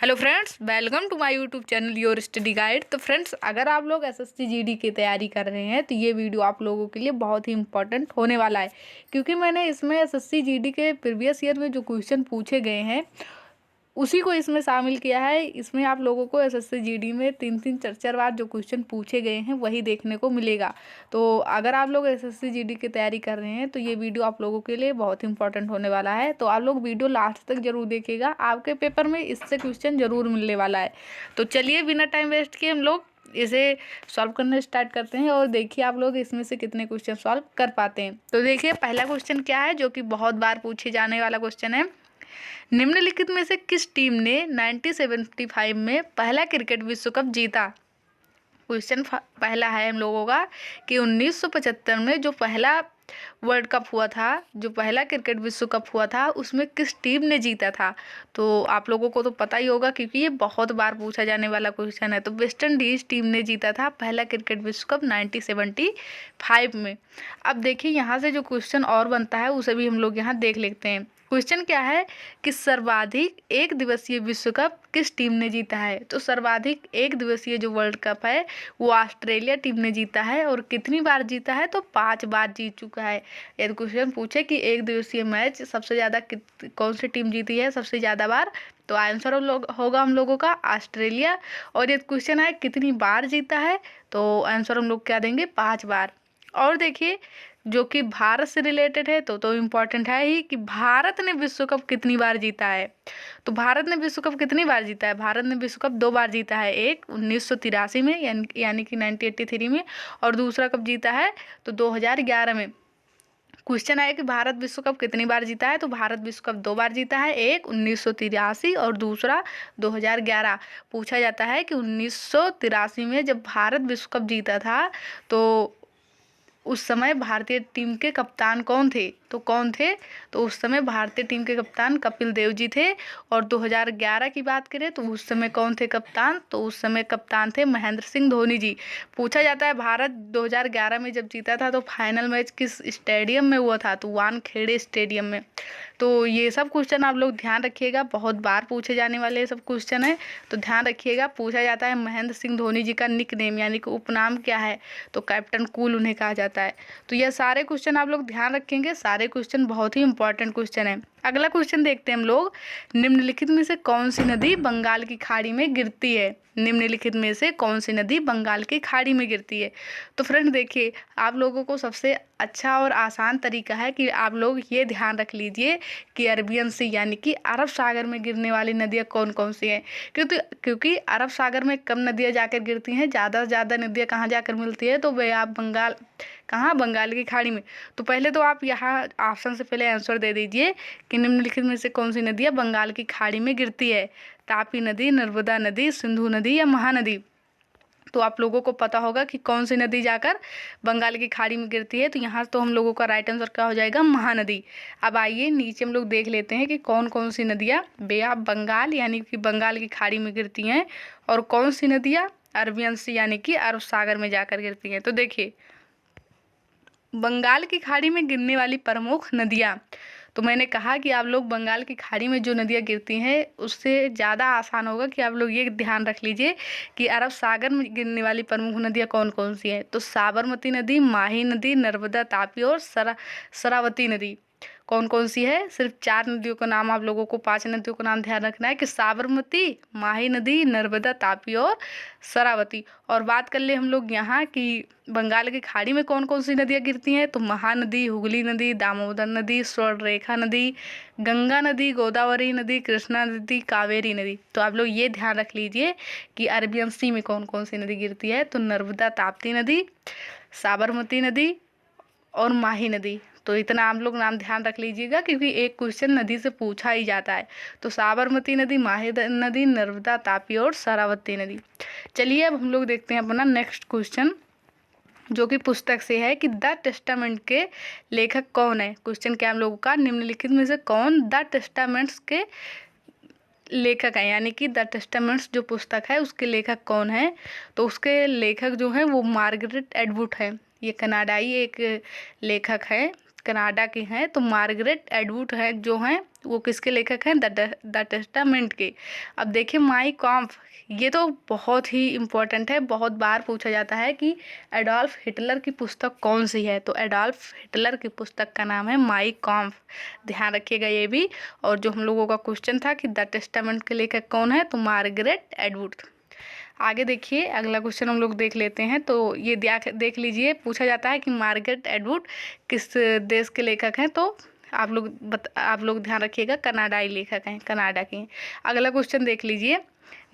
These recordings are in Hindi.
Hello friends, welcome to my YouTube channel your study guide. तो फ्रेंड्स, अगर आप लोग एसएससी जीडी की तैयारी कर रहे हैं तो ये वीडियो आप लोगों के लिए बहुत ही इंपॉर्टेंट होने वाला है, क्योंकि मैंने इसमें एसएससी जीडी के प्रीवियस ईयर में जो क्वेश्चन पूछे गए हैं उसी को इसमें शामिल किया है। इसमें आप लोगों को एसएससी जीडी में 3-3 4-4 बार जो क्वेश्चन पूछे गए हैं वही देखने को मिलेगा। तो अगर आप लोग एसएससी जीडी की तैयारी कर रहे हैं तो ये वीडियो आप लोगों के लिए बहुत इंपॉर्टेंट होने वाला है। तो आप लोग वीडियो लास्ट तक जरूर देखिएगा, आपके पेपर में इससे क्वेश्चन जरूर मिलने वाला है। तो चलिए बिना टाइम वेस्ट किए हम लोग इसे सॉल्व करना स्टार्ट करते हैं और देखिए आप लोग इसमें से कितने क्वेश्चन सॉल्व कर पाते हैं। तो देखिए पहला क्वेश्चन क्या है, जो कि बहुत बार पूछे जाने वाला क्वेश्चन है। निम्नलिखित में से किस टीम ने 1975 में पहला क्रिकेट विश्व कप जीता? क्वेश्चन पहला है हम लोगों का कि 1975 में जो पहला वर्ल्ड कप हुआ था, जो पहला क्रिकेट विश्व कप हुआ था, उसमें किस टीम ने जीता था? तो आप लोगों को तो पता ही होगा क्योंकि ये बहुत बार पूछा जाने वाला क्वेश्चन है। तो वेस्ट इंडीज टीम ने जीता था पहला क्रिकेट विश्व कप 1975 में। अब देखिए यहाँ से जो क्वेश्चन और बनता है उसे भी हम लोग यहाँ देख लेते हैं। क्वेश्चन क्या है कि सर्वाधिक एक दिवसीय विश्व कप किस टीम ने जीता है? तो सर्वाधिक एक दिवसीय जो वर्ल्ड कप है वो ऑस्ट्रेलिया टीम ने जीता है। और कितनी बार जीता है? तो 5 बार जीत चुका है। यदि क्वेश्चन पूछे कि एक दिवसीय मैच सबसे ज़्यादा कौन सी टीम जीती है सबसे ज़्यादा बार, तो आंसर होगा हम लोगों का ऑस्ट्रेलिया। और यदि क्वेश्चन है कितनी बार जीता है, तो आंसर हम लोग क्या देंगे? 5 बार। और देखिए जो कि भारत से रिलेटेड है तो इम्पोर्टेंट है ही कि भारत ने विश्व कप कितनी बार जीता है। तो भारत ने विश्व कप कितनी बार जीता है? भारत ने विश्व कप 2 बार जीता है, एक 1983 में यानी कि 1983 में, और दूसरा कब जीता है? तो 2011 में। क्वेश्चन है कि भारत विश्व कप कितनी बार जीता है? तो भारत विश्व कप 2 बार जीता है, एक 1983 और दूसरा 2011। पूछा जाता है कि 1983 में जब भारत विश्व कप जीता था तो उस समय भारतीय टीम के कप्तान कौन थे? तो कौन थे? तो उस समय भारतीय टीम के कप्तान कपिल देव जी थे। और 2011 की बात करें तो उस समय कौन थे कप्तान? तो उस समय कप्तान थे महेंद्र सिंह धोनी जी। पूछा जाता है भारत 2011 में जब जीता था तो फाइनल मैच किस स्टेडियम में हुआ था? तो वानखेड़े स्टेडियम में। तो ये सब क्वेश्चन आप लोग ध्यान रखिएगा, बहुत बार पूछे जाने वाले सब क्वेश्चन है, तो ध्यान रखिएगा। पूछा जाता है महेंद्र सिंह धोनी जी का निक नेम यानी कि उपनाम क्या है? तो कैप्टन कूल उन्हें कहा जाता है। तो ये सारे क्वेश्चन आप लोग ध्यान रखेंगे, सारे क्वेश्चन बहुत ही इंपॉर्टेंट क्वेश्चन है। अगला क्वेश्चन देखते हैं हम लोग। निम्नलिखित में से कौन सी नदी बंगाल की खाड़ी में गिरती है? निम्नलिखित में से कौन सी नदी बंगाल की खाड़ी में गिरती है? तो फ्रेंड देखिए आप लोगों को सबसे अच्छा और आसान तरीका है कि आप लोग ये ध्यान रख लीजिए कि अरबियन सी यानी कि अरब सागर में गिरने वाली नदियाँ कौन कौन सी हैं। क्योंकि अरब सागर में कम नदियाँ जाकर गिरती हैं, ज़्यादा से ज़्यादा नदियाँ कहाँ जाकर मिलती है? तो वे आप बंगाल की खाड़ी में। तो पहले तो आप यहाँ ऑप्शन से पहले आंसर दे दीजिए कि निम्नलिखित में से कौन सी नदियाँ बंगाल की खाड़ी में गिरती है? तापी नदी, नर्मदा नदी, सिंधु नदी या महानदी? तो आप लोगों को पता होगा कि कौन सी नदी जाकर बंगाल की खाड़ी में गिरती है। तो यहाँ तो हम लोगों का राइट आंसर क्या हो जाएगा? महानदी। अब आइए नीचे हम लोग देख लेते हैं कि कौन कौन सी नदियाँ बे ऑफ बंगाल यानी कि बंगाल की खाड़ी में गिरती हैं और कौन सी नदियाँ अरबियन सी यानी कि अरब सागर में जाकर गिरती हैं। तो देखिए बंगाल की खाड़ी में गिरने वाली प्रमुख नदियाँ, तो मैंने कहा कि आप लोग बंगाल की खाड़ी में जो नदियाँ गिरती हैं उससे ज़्यादा आसान होगा कि आप लोग ये ध्यान रख लीजिए कि अरब सागर में गिरने वाली प्रमुख नदियाँ कौन कौन सी हैं। तो साबरमती नदी, माही नदी, नर्मदा, तापी और शरावती नदी कौन कौन सी है? सिर्फ 4 नदियों का नाम आप लोगों को, 5 नदियों का नाम ध्यान रखना है कि साबरमती, माही नदी, नर्मदा, तापी और शरावती। और बात कर ले हम लोग यहाँ कि बंगाल की खाड़ी में कौन कौन सी नदियाँ गिरती हैं, तो महानदी, हुगली नदी, दामोदर नदी, स्वर्णरेखा नदी, गंगा नदी, गोदावरी नदी, कृष्णा नदी, कावेरी नदी। तो आप लोग ये ध्यान रख लीजिए कि अरबियन सी में कौन कौन सी नदी गिरती है। तो नर्मदा, ताप्ती नदी, साबरमती नदी और माही नदी। तो इतना आप लोग नाम ध्यान रख लीजिएगा क्योंकि एक क्वेश्चन नदी से पूछा ही जाता है। तो साबरमती नदी, माही नदी, नर्मदा, तापी और शरावती नदी। चलिए अब हम लोग देखते हैं अपना नेक्स्ट क्वेश्चन, जो कि पुस्तक से है कि द टेस्टामेंट के लेखक कौन है। क्वेश्चन क्या हम लोगों का, निम्नलिखित में से कौन द टेस्टामेंट्स के लेखक है यानी कि द टेस्टामेंट्स जो पुस्तक है उसके लेखक कौन है? तो उसके लेखक जो हैं वो मार्गरेट एटवुड है। ये कनाडाई एक लेखक है कनाडा के हैं। तो मार्गरेट एटवुड है जो हैं वो किसके लेखक हैं? द टेस्टामेंट के। अब देखिए माई कॉम्फ, ये तो बहुत ही इम्पोर्टेंट है, बहुत बार पूछा जाता है कि एडोल्फ हिटलर की पुस्तक कौन सी है। तो एडोल्फ हिटलर की पुस्तक का नाम है माई कॉम्फ, ध्यान रखिएगा ये भी। और जो हम लोगों का क्वेश्चन था कि द टेस्टामेंट के लेखक कौन है, तो मार्गरेट एटवुड। आगे देखिए अगला क्वेश्चन हम लोग देख लेते हैं। तो ये देख लीजिए, पूछा जाता है कि मार्गरेट एटवुड किस देश के लेखक हैं। तो आप लोग ध्यान रखिएगा, कनाडाई लेखक हैं, कनाडा के। अगला क्वेश्चन देख लीजिए,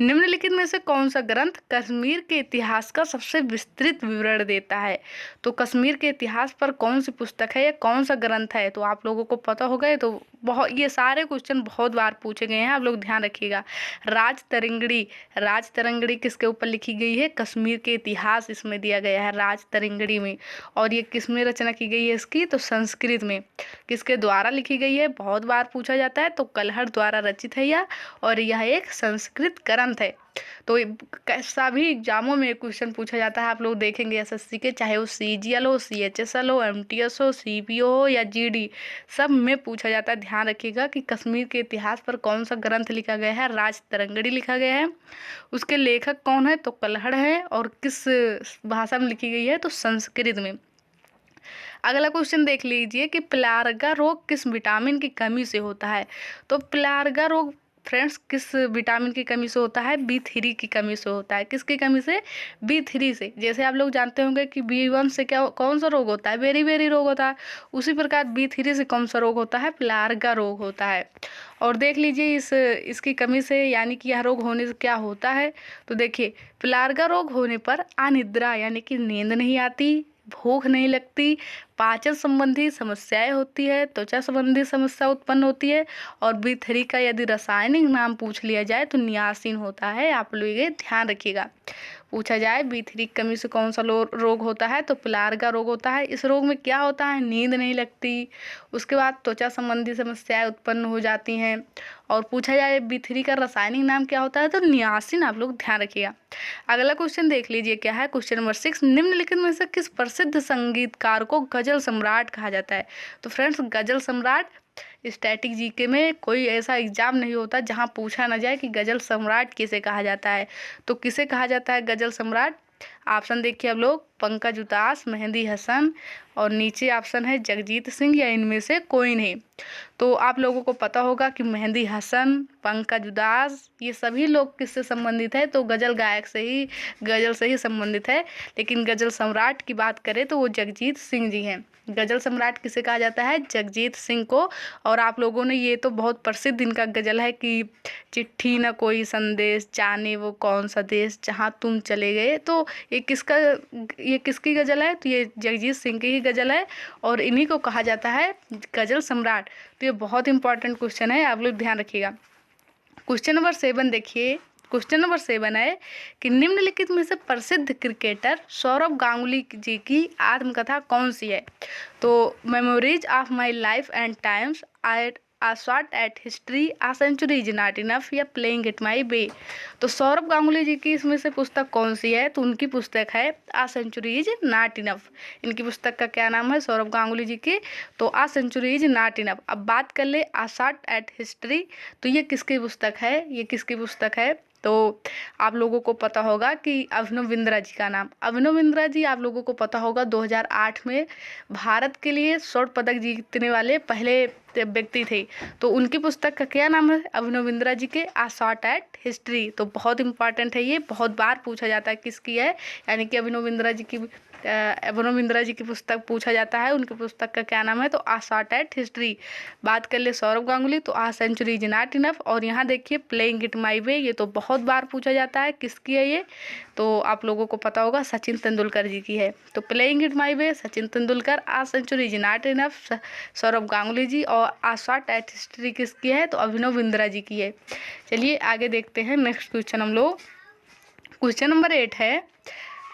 निम्नलिखित में से कौन सा ग्रंथ कश्मीर के इतिहास का सबसे विस्तृत विवरण देता है। तो कश्मीर के इतिहास पर कौन सी पुस्तक है या कौन सा ग्रंथ है, तो आप लोगों को पता होगा। तो बहुत, ये सारे क्वेश्चन बहुत बार पूछे गए हैं, आप लोग ध्यान रखिएगा। राज तरंगड़ी किसके ऊपर लिखी गई है? कश्मीर के इतिहास इसमें दिया गया है राज तरंगड़ी में। और ये किस में रचना की गई है इसकी? तो संस्कृत में। किसके द्वारा लिखी गई है? बहुत बार पूछा जाता है, तो कलहड़ द्वारा रचित है यह, और यह एक संस्कृत ग्रंथ है। तो सभी एग्जामों में क्वेश्चन पूछा जाता है, आप लोग देखेंगे एसएससी के, चाहे वो सीजीएल हो, सीएचएसएल हो, एमटीएस हो, सीपीओ हो या जीडी, सब में पूछा जाता है। ध्यान रखिएगा कि कश्मीर के इतिहास पर कौन सा ग्रंथ लिखा गया है? राज तरंगड़ी लिखा गया है। उसके लेखक कौन है? तो कलहड़ है। और किस भाषा में लिखी गई है? तो संस्कृत में। अगला क्वेश्चन देख लीजिए कि पिलार्गा रोग किस विटामिन की कमी से होता है। तो पिलार्गा रोग फ्रेंड्स किस विटामिन की कमी से होता है? B3 की कमी से होता है। किसकी कमी से? B3 से। जैसे आप लोग जानते होंगे कि B1 से क्या कौन सा रोग होता है? बेरी रोग होता है। उसी प्रकार B3 से कौन सा रोग होता है? पिलार्गा रोग होता है। और देख लीजिए इसकी कमी से यानी कि यह रोग होने से क्या होता है। तो देखिए पिलार्गा रोग होने पर अनिद्रा यानी कि नींद नहीं आती, भूख नहीं लगती, पाचन संबंधी समस्याएं होती है, त्वचा संबंधी समस्या उत्पन्न होती है। और B3 का यदि रासायनिक नाम पूछ लिया जाए तो नियासिन होता है। आप लोग ये ध्यान रखिएगा, पूछा जाए B3 की कमी से कौन सा रोग होता है, तो पिलार्गा रोग होता है। इस रोग में क्या होता है? नींद नहीं लगती, उसके बाद त्वचा संबंधी समस्याएं उत्पन्न हो जाती हैं। और पूछा जाए B3 का रासायनिक नाम क्या होता है, तो नियासिन। आप लोग ध्यान रखिएगा। अगला क्वेश्चन देख लीजिए क्या है, क्वेश्चन नंबर 6, निम्नलिखित में से किस प्रसिद्ध संगीतकार को गजल सम्राट कहा जाता है। तो फ्रेंड्स गजल सम्राट, स्टैटिक जीके में कोई ऐसा एग्जाम नहीं होता जहां पूछा ना जाए कि गजल सम्राट किसे कहा जाता है। तो किसे कहा जाता है गजल सम्राट? ऑप्शन देखिए आप लोग, पंकज उदास, मेहंदी हसन, और नीचे ऑप्शन है जगजीत सिंह, या इनमें से कोई नहीं। तो आप लोगों को पता होगा कि मेहंदी हसन, पंकज उदास, ये सभी लोग किससे संबंधित है? तो गजल गायक से ही, गजल से ही संबंधित है। लेकिन गजल सम्राट की बात करें तो वो जगजीत सिंह जी हैं। गजल सम्राट किसे कहा जाता है? जगजीत सिंह को। और आप लोगों ने ये तो बहुत प्रसिद्ध इनका गजल है कि चिट्ठी न कोई संदेश, जाने वो कौन सा देश, जहाँ तुम चले गए। तो ये किसकी गजल है? तो ये जगजीत सिंह की ही गजल है, और इन्हीं को कहा जाता है गजल सम्राट। तो ये बहुत इंपॉर्टेंट क्वेश्चन है, आप लोग ध्यान रखिएगा। क्वेश्चन नंबर 7 देखिए, क्वेश्चन नंबर 7 है कि निम्नलिखित में से प्रसिद्ध क्रिकेटर सौरव गांगुली जी की आत्मकथा कौन सी है। तो memories of my life and times, a shot at history, a century is not enough, या प्लेइंग इट माई वे। तो सौरभ गांगुली जी की इसमें से पुस्तक कौन सी है? तो उनकी पुस्तक है आ सेंचुरी इज नॉट इनफ। इनकी पुस्तक का क्या नाम है सौरभ गांगुली जी की? तो आ सेंचुरी इज नॉट इनफ। अब बात कर ले आ शॉट एट हिस्ट्री, तो ये किसकी पुस्तक है? ये किसकी पुस्तक है? तो आप लोगों को पता होगा कि अभिनव बिंद्रा जी का नाम, अभिनव बिंद्रा जी आप लोगों को पता होगा 2008 में भारत के लिए स्वर्ण पदक जीतने वाले पहले व्यक्ति थे। तो उनकी पुस्तक का क्या नाम है? अभिनव बिंद्रा जी के आ शॉट एट हिस्ट्री। तो बहुत इंपॉर्टेंट है, ये बहुत बार पूछा जाता है किसकी है, यानी कि अभिनव बिंद्रा जी की पुस्तक पूछा जाता है, उनकी पुस्तक का क्या नाम है? तो आ शॉट एट हिस्ट्री। बात कर ले सौरभ गांगुली, तो आ सेंचुरी इज नॉट इनफ। और यहाँ देखिए प्लेइंग इट माई वे, ये तो बहुत बार पूछा जाता है, किसकी है ये? तो आप लोगों को पता होगा सचिन तेंदुलकर जी की है। तो playing it my way Sachin Tendulkar, a century is not enough Sourav Ganguly ji, और आ शॉट एट हिस्ट्री किसकी है? तो अभिनव बिंद्रा जी की है। चलिए आगे देखते हैं नेक्स्ट क्वेश्चन हम लोग। क्वेश्चन नंबर 8 है,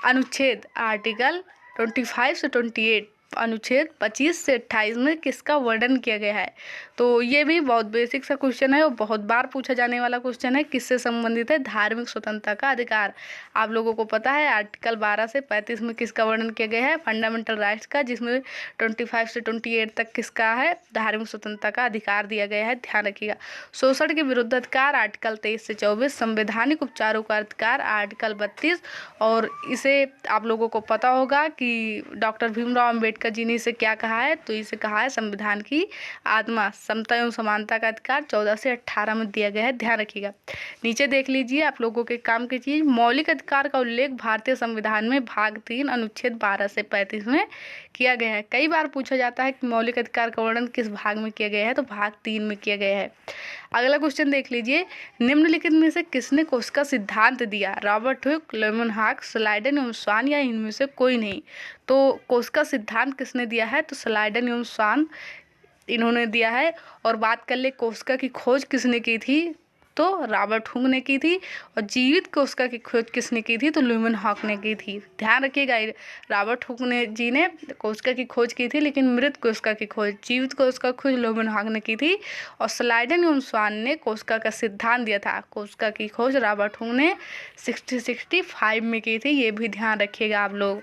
अनुच्छेद आर्टिकल 25 से 28, अनुच्छेद 25 से 28 में किसका वर्णन किया गया है? तो ये भी बहुत बेसिक सा क्वेश्चन है और बहुत बार पूछा जाने वाला क्वेश्चन है। किससे संबंधित है? धार्मिक स्वतंत्रता का अधिकार। आप लोगों को पता है आर्टिकल 12 से 35 में किसका वर्णन किया गया है? फंडामेंटल राइट्स का, जिसमें 25 से 28 तक किसका है? धार्मिक स्वतंत्रता का अधिकार दिया गया है, ध्यान रखिएगा। शोषण के विरुद्ध अधिकार आर्टिकल 23 से 24, संवैधानिक उपचारों का अधिकार आर्टिकल 32। और इसे आप लोगों को पता होगा कि डॉक्टर भीमराव अंबेडकर जी ने इसे क्या कहा है? तो इसे कहा है संविधान की आत्मा। समता एवं समानता का अधिकार 14 से 18 में दिया गया है, ध्यान रखिएगा। नीचे देख लीजिए आप लोगों के काम की चीज, मौलिक अधिकार का उल्लेख भारतीय संविधान में भाग 3 अनुच्छेद 12 से 35 में किया गया है। कई बार पूछा जाता है कि मौलिक अधिकार का वर्णन किस भाग में किया गया है? तो भाग 3 में किया गया है। अगला क्वेश्चन देख लीजिए, निम्नलिखित में से किसने कोस्का सिद्धांत दिया? रॉबर्ट हुक, लेमनहॉक, स्लाइडन एवं स्वान या इनमें से कोई नहीं? तो कोस्का सिद्धांत किसने दिया है? तो स्लाइडन एवं स्वान इन्होंने दिया है। और बात कर ले कोस्का की खोज किसने की थी? तो रॉबर्ट हुक ने की थी। और जीवित कोस्का की खोज किसने की थी? तो लेमनहॉक ने की थी, ध्यान रखिएगा। रॉबर्ट हुक ने कोस्का की खोज की थी, लेकिन मृत कोस्का की खोज, जीवित कोस्का की खोज लेमनहॉक ने की थी। और स्लाइडन एवं स्वान ने कोस्का का सिद्धांत दिया था। कोस्का की खोज रॉबर्ट हुक ने 65 में की थी, ये भी ध्यान रखिएगा आप लोग।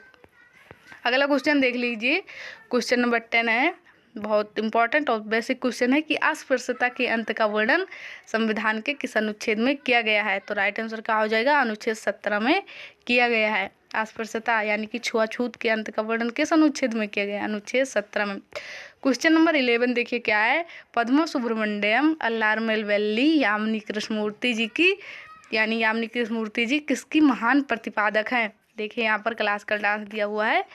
अगला क्वेश्चन देख लीजिए, क्वेश्चन नंबर 10 है, बहुत इंपॉर्टेंट और बेसिक क्वेश्चन है कि अस्पृश्यता के अंत का वर्णन संविधान के किस अनुच्छेद में किया गया है? तो राइट आंसर क्या हो जाएगा? अनुच्छेद 17 में किया गया है। अस्पृश्यता यानी कि छुआछूत के अंत का वर्णन किस अनुच्छेद में किया गया है? अनुच्छेद 17 में। क्वेश्चन नंबर 11 देखिए क्या है, पद्मा सुब्रमण्यम, अल्लारमेल वैली, यामिनी कृष्णमूर्ति जी की, यानी यामिनी कृष्णमूर्ति जी किसकी महान प्रतिपादक हैं? देखिए यहाँ पर क्लासिकल डांस दिया हुआ है।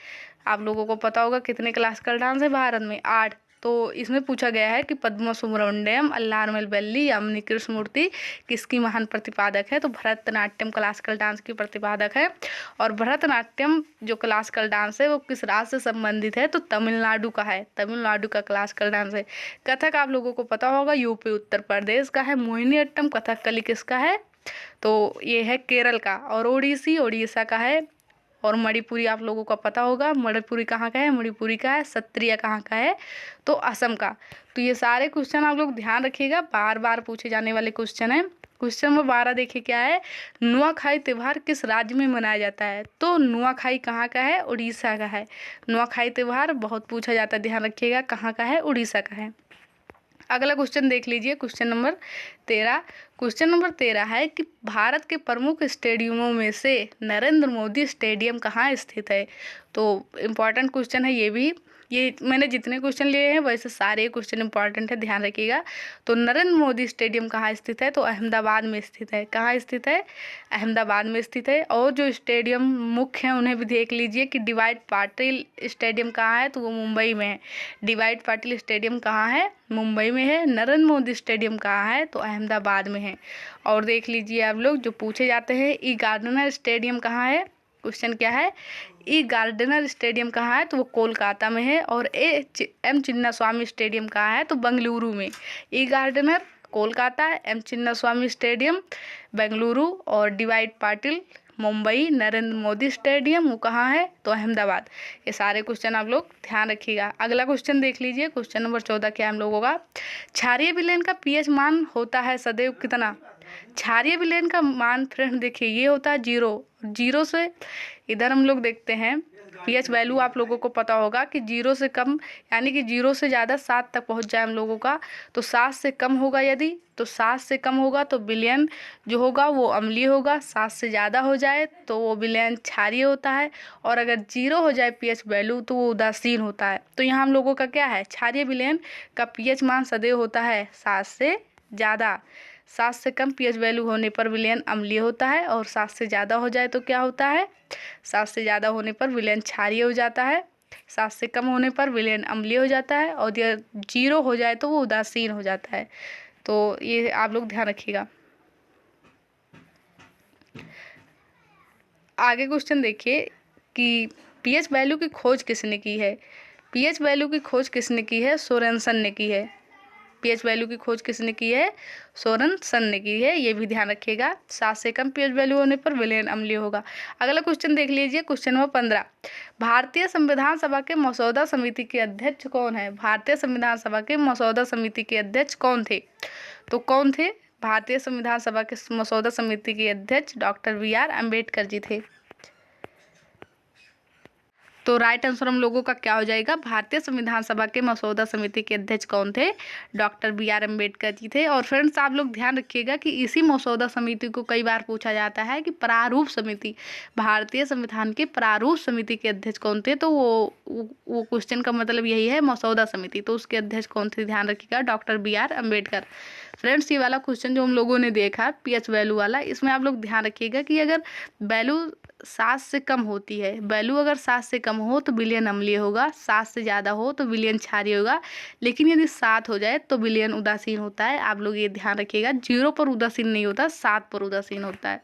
आप लोगों को पता होगा कितने क्लासिकल डांस है भारत में? 8। तो इसमें पूछा गया है कि पद्मा सुब्रमण्यम, अल्लारमेल वैली, यामिनी कृष्णमूर्ति किसकी महान प्रतिपादक है? तो भरतनाट्यम क्लासिकल डांस की प्रतिपादक है। और भरतनाट्यम जो क्लासिकल डांस है वो किस राज्य से संबंधित है? तो तमिलनाडु का है, तमिलनाडु का क्लासिकल डांस है। कथक आप लोगों को पता होगा यूपी उत्तर प्रदेश का है। मोहिनीअट्टम कथकली किसका है? तो ये है केरल का। और ओडिसी उड़ीसा का है। और मणिपुरी आप लोगों को पता होगा, मणिपुरी कहाँ का है? मणिपुरी का है। सत्रिया कहाँ का है? तो असम का। तो ये सारे क्वेश्चन आप लोग ध्यान रखिएगा, बार बार पूछे जाने वाले क्वेश्चन है। क्वेश्चन नंबर 12 देखिए क्या है, नुआखाई त्यौहार किस राज्य में मनाया जाता है? तो नुआखाई कहाँ का है? उड़ीसा का है। नुआखाई त्यौहार बहुत पूछा जाता है, ध्यान रखिएगा, कहाँ का है? उड़ीसा का है। अगला क्वेश्चन देख लीजिए, क्वेश्चन नंबर 13। क्वेश्चन नंबर 13 है कि भारत के प्रमुख स्टेडियमों में से नरेंद्र मोदी स्टेडियम कहाँ स्थित है? तो इम्पॉर्टेंट क्वेश्चन है ये भी। ये मैंने जितने क्वेश्चन लिए हैं वैसे सारे क्वेश्चन इंपॉर्टेंट है, ध्यान रखिएगा। तो नरेंद्र मोदी स्टेडियम कहाँ स्थित है? तो अहमदाबाद में स्थित है। कहाँ स्थित है? अहमदाबाद में स्थित है। और जो स्टेडियम मुख्य हैं उन्हें भी देख लीजिए कि डिवाइड पाटिल स्टेडियम कहाँ है? तो वो मुंबई में है। डिवाइड पाटिल स्टेडियम कहाँ है? मुंबई में है। नरेंद्र मोदी स्टेडियम कहाँ है? तो अहमदाबाद में है। और देख लीजिए आप लोग जो पूछे जाते हैं, ई गार्डनर स्टेडियम कहाँ है? क्वेश्चन क्या है, ई गार्डनर स्टेडियम कहाँ है? तो वो कोलकाता में है। और एम चिन्नास्वामी स्टेडियम कहाँ है? तो बेंगलुरु में। ई Gardens Kolkata, M Chinnaswamy stadium Bengaluru, और डिवाइड पाटिल मुंबई, नरेंद्र मोदी स्टेडियम वो कहाँ है? तो अहमदाबाद। ये सारे क्वेश्चन आप लोग ध्यान रखिएगा। अगला क्वेश्चन देख लीजिए, क्वेश्चन नंबर 14 क्या हम लोगों का, क्षारीय विलयन का पीएच मान होता है सदैव कितना? क्षारीय विलयन का मान फ्रेंड देखिए ये होता है 0। 0 से इधर हम लोग देखते हैं पीएच वैल्यू आप लोगों को पता होगा कि 0 से कम, यानी कि 0 से ज़्यादा 7 तक पहुंच जाए हम लोगों का, तो 7 से कम होगा यदि, तो 7 से कम होगा तो विलयन जो होगा वो अम्लीय होगा। 7 से ज़्यादा हो जाए तो वो विलयन क्षारीय होता है। और अगर 0 हो जाए पीएच वैल्यू तो वो उदासीन होता है। तो यहाँ हम लोगों का क्या है, क्षारीय विलयन का पीएच मान सदैव होता है 7 से ज़्यादा। 7 से कम पीएच वैल्यू होने पर विलयन अम्लीय होता है। और 7 से ज़्यादा हो जाए तो क्या होता है, 7 से ज़्यादा होने पर विलयन क्षारीय हो जाता है। 7 से कम होने पर विलयन अम्लीय हो जाता है। और यह 0 हो जाए तो वो उदासीन हो जाता है। तो ये आप लोग ध्यान रखिएगा। आगे क्वेश्चन देखिए कि पीएच वैल्यू की खोज किसने की है? पीएच वैल्यू की खोज किसने की है? सोरेनसन ने की है। पीएच वैल्यू की खोज किसने की है? सोरेनसन ने की है, ये भी ध्यान रखिएगा। 7 से कम पीएच वैल्यू होने पर विलयन अम्लीय होगा। अगला क्वेश्चन देख लीजिए, क्वेश्चन नंबर 15। भारतीय संविधान सभा के मसौदा समिति के अध्यक्ष कौन है? भारतीय संविधान सभा के मसौदा समिति के अध्यक्ष कौन थे? तो कौन थे? भारतीय संविधान सभा के मसौदा समिति के अध्यक्ष डॉक्टर BR अम्बेडकर जी थे। तो राइट आंसर हम लोगों का क्या हो जाएगा? भारतीय संविधान सभा के मसौदा समिति के अध्यक्ष कौन थे? डॉक्टर BR अम्बेडकर जी थे। और फ्रेंड्स आप लोग ध्यान रखिएगा कि इसी मसौदा समिति को कई बार पूछा जाता है कि प्रारूप समिति, भारतीय संविधान के प्रारूप समिति के अध्यक्ष कौन थे? तो वो क्वेश्चन का मतलब यही है, मसौदा समिति। तो उसके अध्यक्ष कौन थे? ध्यान रखिएगा, डॉक्टर BR अम्बेडकर। फ्रेंड्स ये वाला क्वेश्चन जो हम लोगों ने देखा पीएच वैल्यू वाला, इसमें आप लोग ध्यान रखिएगा कि अगर वैल्यू 7 से कम होती है, वैल्यू अगर 7 से कम हो तो विलयन अम्लीय होगा, 7 से ज़्यादा हो तो विलयन क्षारीय होगा, लेकिन यदि 7 हो जाए तो विलयन उदासीन होता है। आप लोग ये ध्यान रखिएगा, 0 पर उदासीन नहीं होता, 7 पर उदासीन होता है।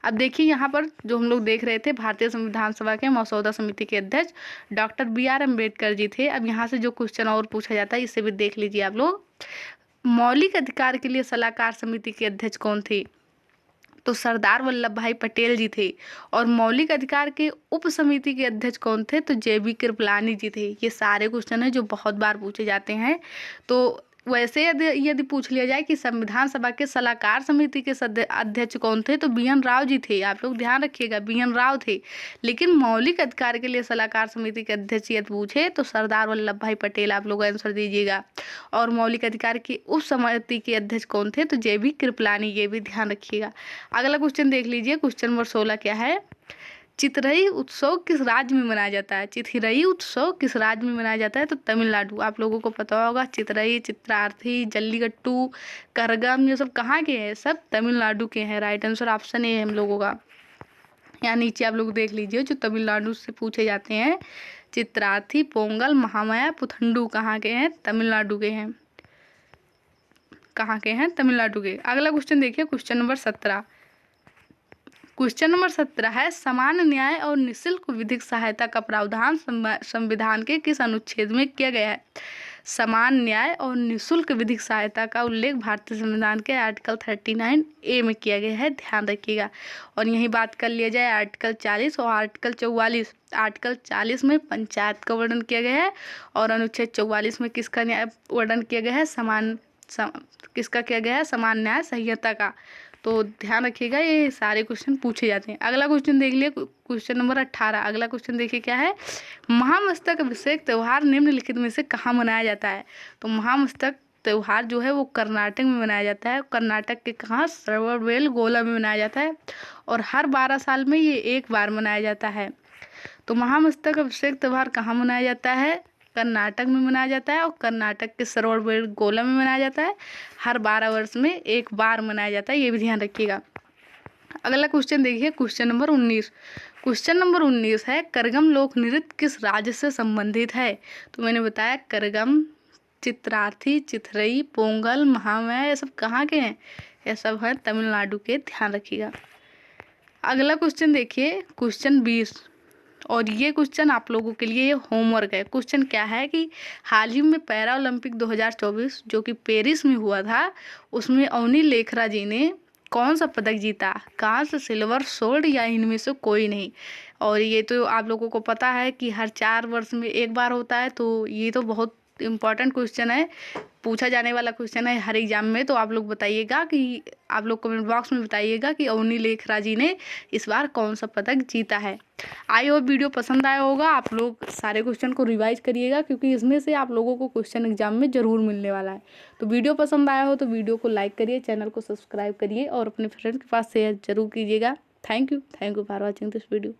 अब देखिए यहाँ पर जो हम लोग देख रहे थे, भारतीय संविधान सभा के मसौदा समिति के अध्यक्ष डॉक्टर BR अम्बेडकर जी थे। अब यहाँ से जो क्वेश्चन और पूछा जाता है इसे भी देख लीजिए आप लोग। मौलिक अधिकार के लिए सलाहकार समिति के अध्यक्ष कौन थे? तो सरदार वल्लभ भाई पटेल जी थे। और मौलिक अधिकार के उप समिति के अध्यक्ष कौन थे? तो JB कृपलानी जी थे। ये सारे क्वेश्चन हैं जो बहुत बार पूछे जाते हैं। तो वैसे यदि पूछ लिया जाए कि संविधान सभा के सलाहकार समिति के अध्यक्ष कौन थे? तो BN राव जी थे। आप लोग ध्यान रखिएगा, BN राव थे। लेकिन मौलिक अधिकार के लिए सलाहकार समिति के अध्यक्ष यदि पूछे तो सरदार वल्लभ भाई पटेल आप लोग आंसर दीजिएगा। और मौलिक अधिकार की उप समिति के अध्यक्ष कौन थे? तो JB कृपलानी, ये भी ध्यान रखिएगा। अगला क्वेश्चन देख लीजिए, क्वेश्चन नंबर 16 क्या है? चितरई उत्सव किस राज्य में मनाया जाता है? चितरई उत्सव किस राज्य में मनाया जाता है? तो तमिलनाडु। आप लोगों को पता होगा चितरई, चित्रार्थी, जल्लीकट्टू, करगम, ये सब कहाँ के हैं? सब तमिलनाडु के हैं। राइट आंसर ऑप्शन ए है हम लोगों का। यहाँ नीचे आप लोग देख लीजिए जो तमिलनाडु से पूछे जाते हैं, चित्रार्थी, पोंगल, महामाया, पुथंडू कहाँ के हैं? तमिलनाडु के हैं। कहाँ के हैं? तमिलनाडु के। अगला क्वेश्चन देखिए, क्वेश्चन नंबर 17। क्वेश्चन नंबर 17 है, समान न्याय और निःशुल्क विधिक सहायता का प्रावधान संविधान के किस अनुच्छेद में किया गया है? समान न्याय और निःशुल्क विधिक सहायता का उल्लेख भारतीय संविधान के आर्टिकल 39A में किया गया है। ध्यान रखिएगा। और यही बात कर लिया जाए आर्टिकल 40 और आर्टिकल 44। आर्टिकल 40 में पंचायत का वर्णन किया गया है और अनुच्छेद 44 में किसका वर्णन किया गया है? किसका किया गया है? समान न्याय संहिता का। तो ध्यान रखिएगा, ये सारे क्वेश्चन पूछे जाते हैं। अगला क्वेश्चन देख लिए, क्वेश्चन नंबर 18। अगला क्वेश्चन देखिए क्या है? महामस्तक अभिषेक त्यौहार निम्नलिखित में से कहाँ मनाया जाता है? तो महामस्तक त्यौहार जो है वो कर्नाटक में मनाया जाता है। कर्नाटक के कहाँ? श्रवणबेलगोला में मनाया जाता है और हर 12 साल में ये एक बार मनाया जाता है। तो महामस्तक अभिषेक त्यौहार कहाँ मनाया जाता है? कर्नाटक में मनाया जाता है और कर्नाटक के श्रवणबेलगोला में मनाया जाता है। हर 12 वर्ष में एक बार मनाया जाता है, ये भी ध्यान रखिएगा। अगला क्वेश्चन देखिए, क्वेश्चन नंबर 19। क्वेश्चन नंबर 19 है, करगम लोक नृत्य किस राज्य से संबंधित है? तो मैंने बताया करगम, चित्रार्थी, चिथरई, पोंगल, महामाया, ये सब कहाँ के हैं? ये सब है तमिलनाडु के। ध्यान रखिएगा। अगला क्वेश्चन देखिए, क्वेश्चन 20। और ये क्वेश्चन आप लोगों के लिए होमवर्क है। क्वेश्चन क्या है कि हाल ही में पैरा ओलंपिक 2024 जो कि पेरिस में हुआ था, उसमें अवनी लेखरा जी ने कौन सा पदक जीता? कांस्य, सिल्वर, स्वर्ण या इनमें से कोई नहीं? और ये तो आप लोगों को पता है कि हर 4 वर्ष में एक बार होता है। तो ये तो बहुत इम्पॉर्टेंट क्वेश्चन है, पूछा जाने वाला क्वेश्चन है हर एग्जाम में। तो आप लोग बताइएगा कि आप लोग कमेंट बॉक्स में बताइएगा कि अवनी लेखरा जी ने इस बार कौन सा पदक जीता है। आई होप वीडियो पसंद आया होगा। आप लोग सारे क्वेश्चन को रिवाइज करिएगा क्योंकि इसमें से आप लोगों को क्वेश्चन एग्जाम में ज़रूर मिलने वाला है। तो वीडियो पसंद आया हो तो वीडियो को लाइक करिए, चैनल को सब्सक्राइब करिए और अपने फ्रेंड्स के पास शेयर जरूर कीजिएगा। Thank you for watching this video.